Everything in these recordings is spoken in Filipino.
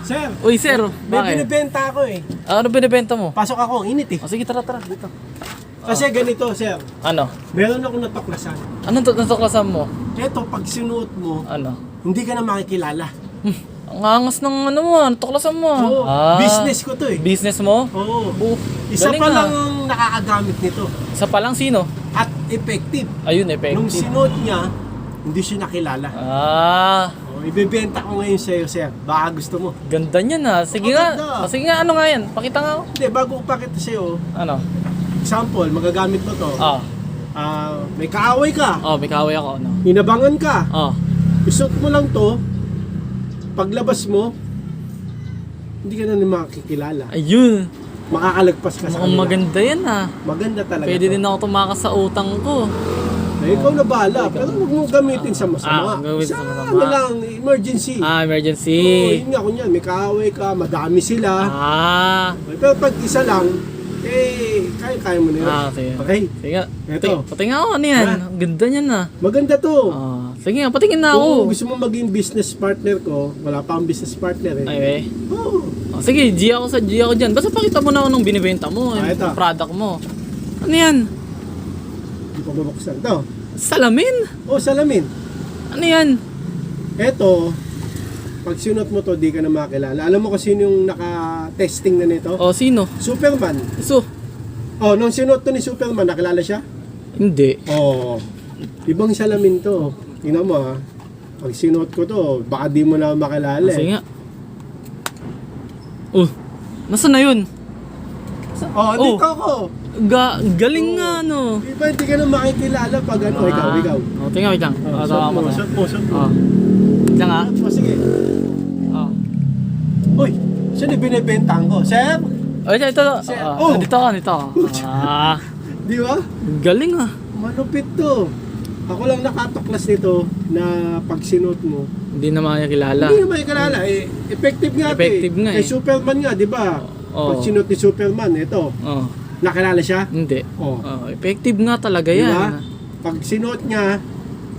Sir, Uy, sir. may Bakit? binibenta ako eh. Ano binibenta mo? Pasok ako, init eh. O sige, tara, tara. Dito. Kasi ganito, sir. Ano? Meron ako natuklasan. Anong natuklasan mo? Eto, pag sinuot mo, Ano? hindi ka na makikilala. Ang angas ng ano mo, natuklasan mo. Oo, business ko to eh. Business mo? Oo. Oh, Isa galing pa ah. lang ang nakakagamit nito. Isa pa lang sino? At effective. Ayun, Nung effective. sinuot niya, hindi siya nakilala. Ah, Ibebenta ko ngayon sa'yo, sir. Baka gusto mo. ganda niyan ah. Sige Oo, nga. ganda. Sige nga, ano nga yan? Pakita nga ako. Hindi, bago ko pakita sa'yo, Ano? example, magagamit mo to. Ah, May kaaway ka. oh, may kaway ako. Ano? Hinabangan ka. Oh. Isuot mo lang to. Paglabas mo, hindi ka na makikilala. Ayun. Makakalagpas ka sa Mukhang kanila. maganda yan ah. Maganda talaga Pwede to. din ako tumakas sa utang ko. Ikaw na bahala. Pero huwag mong gamitin sa masama. gamitin sa Isa masama. na lang, emergency. Ah, emergency. Oo, yun nga, kunyan, may kaaway ka, madami sila. Ah. Pero pag isa lang, kaya mo na yun. Ah, sige. Okay? Sige nga. Eto. Patingin ako ano yan. Ha? Ang ganda niyan ah. Maganda to. Ah, sige nga, patingin na Kung ako. gusto mo maging business partner ko, wala pa akong business partner eh. Ay, eh. Oo. Oh, sige, G ako dyan. Basta pakita mo na ako nung binibenta mo, Ah, yung ito. product mo. Ano yan? Hindi ko mabuksan to. Salamin? Oh, salamin. Ano yan? Eto, pag sinot mo to, di ka na makilala. Alam mo kung sino yung naka-testing na nito? O, sino? Superman. So, Oh, nung sinot to ni Superman, nakilala siya? hindi. Oh, ibang salamin to. Tingnan mo ha. Pag sinot ko to, baka di mo na makilala Sige eh. nga. Oh, nasaan na yun? Oh, Oh. dito ako. Galing nga, no? Iba, hindi ka na makikilala pag ano, ikaw. Oh, tingnan, wait lang. Oh, Tawa mo. shot mo. Oh. Wait lang ah. Oh, sige. Oh. Uy, saan yung binibentahan ko? Sir? Oh, ito. Oh. Dito ako. Ah, Di ba? galing ah. Malupit to. Ako lang nakatuklas nito na pag sinot mo, Hindi na makikilala. hindi na makikilala. Eh, effective nga to Effective nga eh. Superman nga, di ba? Oo. Pag sinot ni Superman, ito, Oh, nakilala siya? hindi. Oh. Oh, effective nga talaga Di yan. ba? Pag sinuot niya,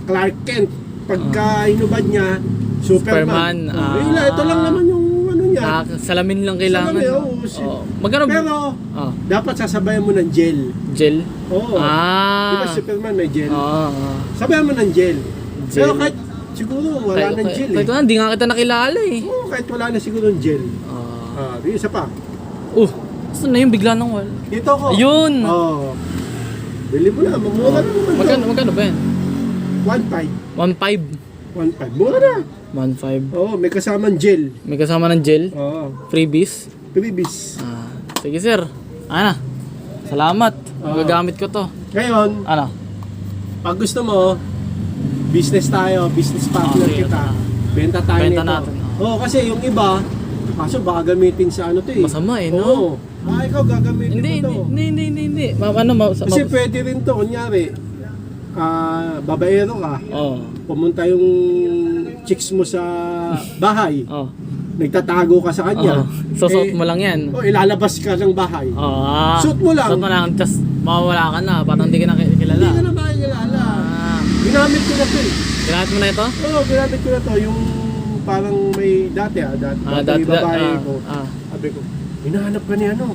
Clark Kent. Pagka inubad niya, Superman. Superman, Oh, yun lang, ito lang naman yung ano niya. Salamin lang kailangan. Salamin, no? oo. Oh. Magkano? Pero, Oh, dapat sasabayan mo ng gel. gel? Oo. Ah. Di ba Superman may gel? Oo. Sabayan mo ng gel. Gel. Pero kahit siguro wala ng gel eh. Kahit hindi nga kita nakilala eh. Oo, kahit wala na siguro ng gel. Yung isa pa. Saan na yung bigla ng wall? Dito ko. Ayun! Oo. Bili mo na, mamura naman. Magkano ba yan? 1.5. 1.5. 1.5. Mura na. 1.5. Oo, may kasamang gel. May kasama ng gel? Oo. Freebies? Freebies. Ah, sige sir. Ano? Salamat. Magagamit ko to. Ngayon, Ano? pag gusto mo, business tayo, business partner Okay. kita. Benta tayo Benta nito. natin. Oo, kasi yung iba, kaso baka gamitin sa ano to eh. Masama eh, no? Oo. Ikaw gagamitin Hindi, mo to. hindi. Kasi pwede rin to, kunyari, babaero ka, Oh. pumunta yung chicks mo sa bahay, Oh. nagtatago ka sa kanya. Susot mo lang yan. Ilalabas ka ng bahay. Oh. Suot mo lang. Suot mo lang. Tapos mawawala ka na. Parang hindi ka na Hindi kilala. ka na makikilala. Ah. Ginamit ko na to eh. Ginamit mo na ito? Oo, ginamit ko na to. Yung parang may dati Dati. babae ko. Sabi ko, hinahanap ka ni ano,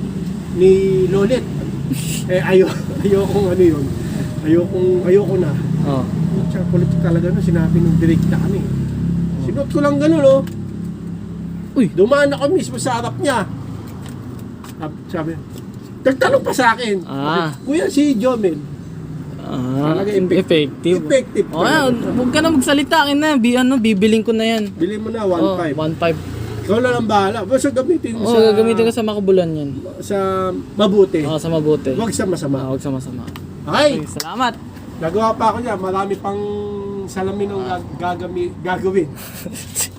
ni Lolet. Ayokong ano yun. Ayoko na. Oh. Tsaka kulit talaga no, sinabi nung direkta kami. Sinot ko lang gano'n, no? Uy. Dumaan ako mismo sa harap niya. Sabi, nagtanong pa sa akin. Ah. Kuya, si Jomel. Talaga Effective. Effective Oh, yan. Huwag ka na magsalita. Akin na. Bibiling ko na yan. Bili mo na, Oh, 1.5. 1.5. Ikaw lang ang bahala. Basta gamitin Oh, sa... gagamitin ko sa makabulan yan. sa mabuti. Oh, sa mabuti. Huwag sa masama. Huwag sa masama. Okay. Okay, salamat. Nagawa pa ako niya. Marami pang salamin ang gagawin.